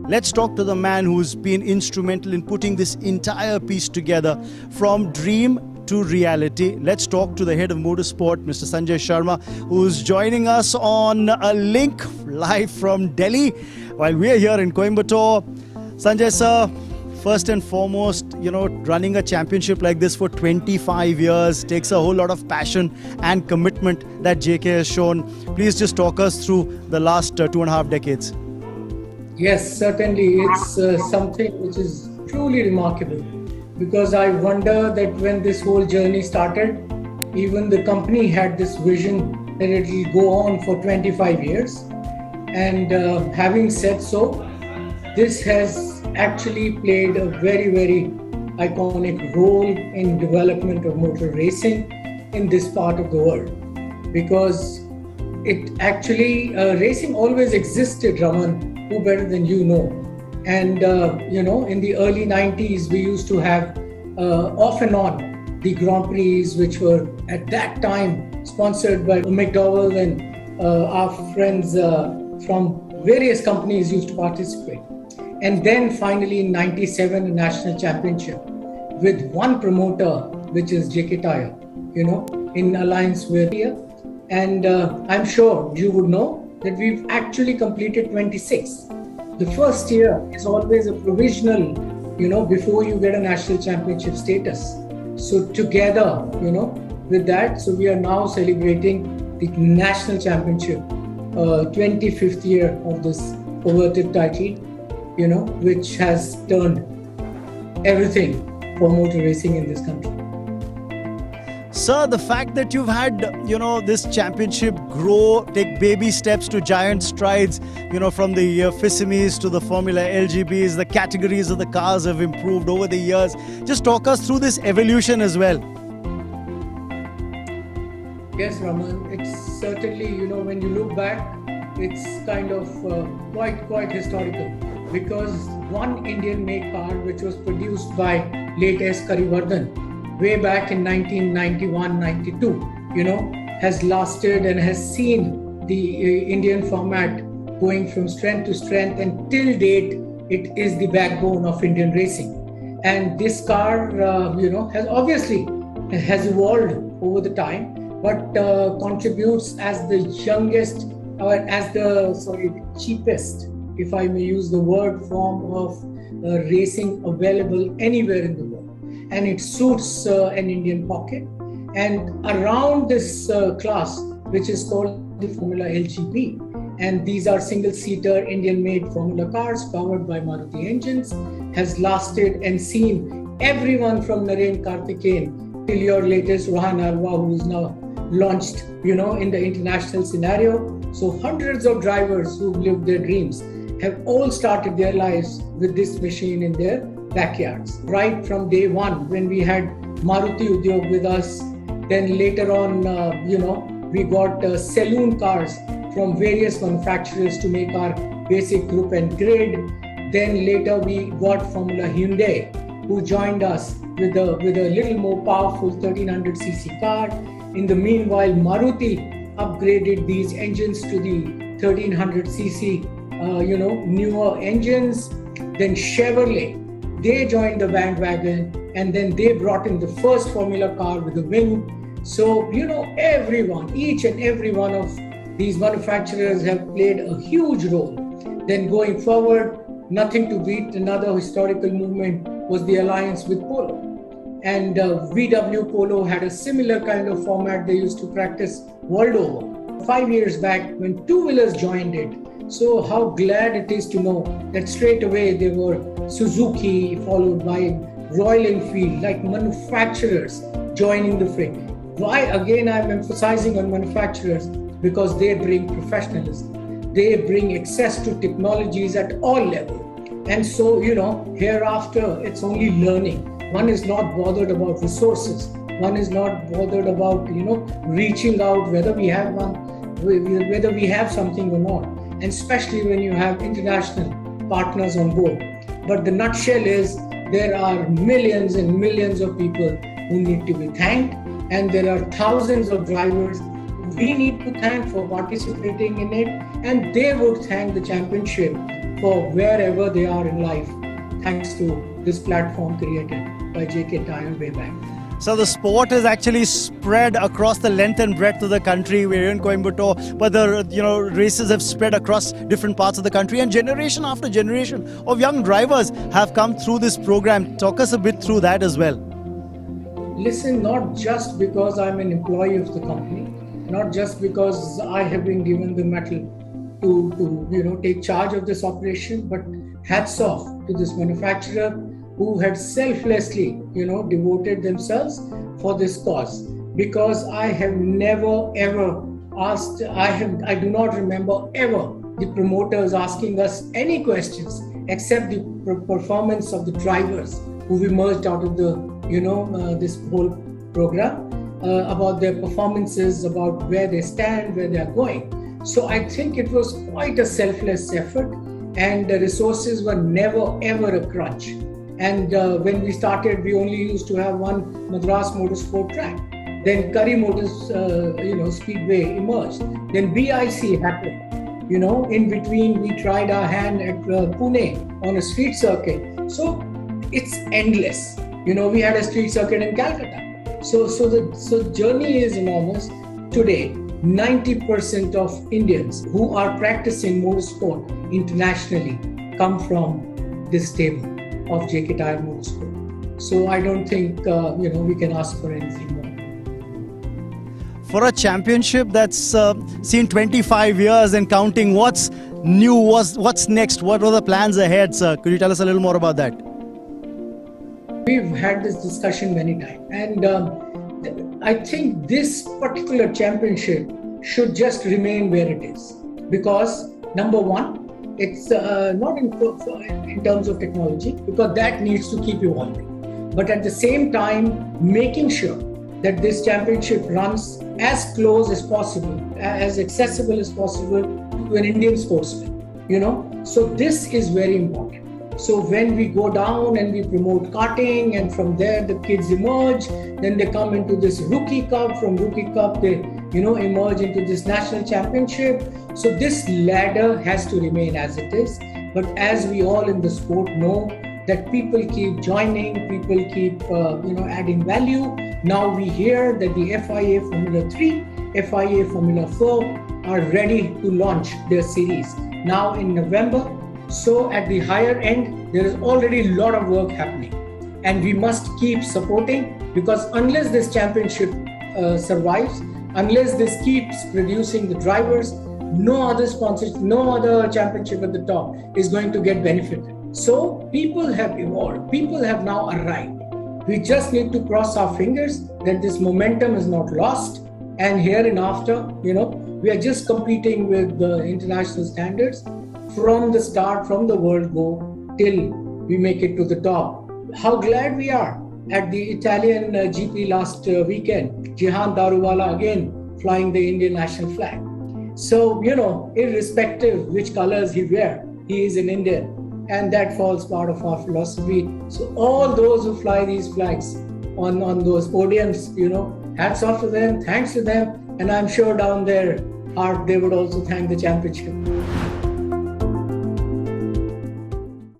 Let's talk to the man who's been instrumental in putting this entire piece together from dream to reality. Let's talk to the head of motorsport, Mr. Sanjay Sharma, who's joining us on a link live from Delhi while we're here in Coimbatore. Sanjay sir, first and foremost, running a championship like this for 25 years takes a whole lot of passion and commitment that JK has shown. Please just talk us through the last 2.5 decades. Yes, certainly. It's something which is truly remarkable, because I wonder that when this whole journey started, even the company had this vision that it will go on for 25 years. And having said so, this has actually played a very, very iconic role in development of motor racing in this part of the world, because it actually, racing always existed, Raman, who better than you know. And, in the early 90s, we used to have off and on the Grand Prix, which were at that time sponsored by McDowell, and our friends from various companies used to participate. And then finally in 97, a national championship with one promoter, which is Tyre, in alliance with here. And I'm sure you would know that we've actually completed 26. The first year is always a provisional, before you get a national championship status. So together, with that, so we are now celebrating the national championship, 25th year of this coveted title, which has turned everything for motor racing in this country. Sir, the fact that you've had, this championship grow, take baby steps to giant strides, from the Fissimis to the Formula LGBs, the categories of the cars have improved over the years. Just talk us through this evolution as well. Yes, Raman, it's certainly, when you look back, it's kind of quite historical, because one Indian made car which was produced by late S. Karivardhan way back in 1991-92, has lasted and has seen the Indian format going from strength to strength, and till date, it is the backbone of Indian racing. And this car, has evolved over the time, but contributes as the youngest, or as the cheapest, if I may use the word, form of racing available anywhere in the world. And it suits an Indian pocket. And around this class, which is called the Formula LGB, and these are single-seater Indian-made Formula cars powered by Maruti engines, has lasted and seen everyone from Naren Karthikeyan till your latest Rohan Arwa, who is now launched, in the international scenario. So hundreds of drivers who've lived their dreams have all started their lives with this machine in their backyards. Right from day one, when we had Maruti Udyog with us, then later on, we got saloon cars from various manufacturers to make our basic group and grid. Then later we got Formula Hyundai, who joined us with a little more powerful 1300cc car. In the meanwhile, Maruti upgraded these engines to the 1300cc, newer engines. Then Chevrolet, they joined the bandwagon, and then they brought in the first Formula car with a wing. So, everyone, each and every one of these manufacturers have played a huge role. Then going forward, nothing to beat another historical movement was the alliance with Polo. And VW Polo had a similar kind of format they used to practice world over. 5 years back, when two-wheelers joined it, so how glad it is to know that straight away there were Suzuki, followed by Royal Enfield, like manufacturers joining the fray. Why again I'm emphasizing on manufacturers? Because they bring professionalism. They bring access to technologies at all levels. And so, hereafter it's only learning. One is not bothered about resources. One is not bothered about, reaching out, whether we have something or not. And especially when you have international partners on board. But the nutshell is there are millions and millions of people who need to be thanked, and there are thousands of drivers we need to thank for participating in it, and they would thank the championship for wherever they are in life, thanks to this platform created by JK Tyre way back. So the sport is actually spread across the length and breadth of the country. We're in Coimbatore, but the races have spread across different parts of the country, and generation after generation of young drivers have come through this program. Talk us a bit through that as well. Listen, not just because I'm an employee of the company, not just because I have been given the metal to take charge of this operation, but hats off to this manufacturer who had selflessly devoted themselves for this cause. Because I have never ever asked, I do not remember ever the promoters asking us any questions except the performance of the drivers who emerged out of the this whole program, about their performances, about where they stand, where they are going. So I think it was quite a selfless effort, and the resources were never ever a crunch. And when we started, we only used to have one Madras Motorsport track. Then Curry Motors, Speedway emerged. Then BIC happened. In between, we tried our hand at Pune on a street circuit. So it's endless. We had a street circuit in Calcutta. So the journey is enormous. Today, 90% of Indians who are practicing motorsport internationally come from this stable of JK Tyre Motorsport. So I don't think we can ask for anything more. For a championship that's seen 25 years and counting, what's new? What's next? What are the plans ahead, sir? Could you tell us a little more about that? We've had this discussion many times, and I think this particular championship should just remain where it is, because number one, it's not in terms of technology, because that needs to keep evolving, but at the same time making sure that this championship runs as close as possible, as accessible as possible to an Indian sportsman. So this is very important. So when we go down and we promote karting, and from there the kids emerge, then they come into this rookie cup. From rookie cup they emerge into this national championship. So this ladder has to remain as it is. But as we all in the sport know, that people keep joining, people keep adding value. Now we hear that the FIA Formula 3, FIA Formula 4 are ready to launch their series now in November. So at the higher end, there is already a lot of work happening, and we must keep supporting, because unless this championship survives, unless this keeps producing the drivers, no other sponsors, no other championship at the top is going to get benefited. So people have evolved, people have now arrived. We just need to cross our fingers that this momentum is not lost, and here and after, we are just competing with the international standards from the start, from the world go till we make it to the top. How glad we are at the Italian GP last weekend, Jihan Daruwala again flying the Indian national flag. So, irrespective which colors he wears, he is an Indian, and that falls part of our philosophy. So all those who fly these flags on those podiums, hats off to them, thanks to them, and I'm sure down their heart they would also thank the championship.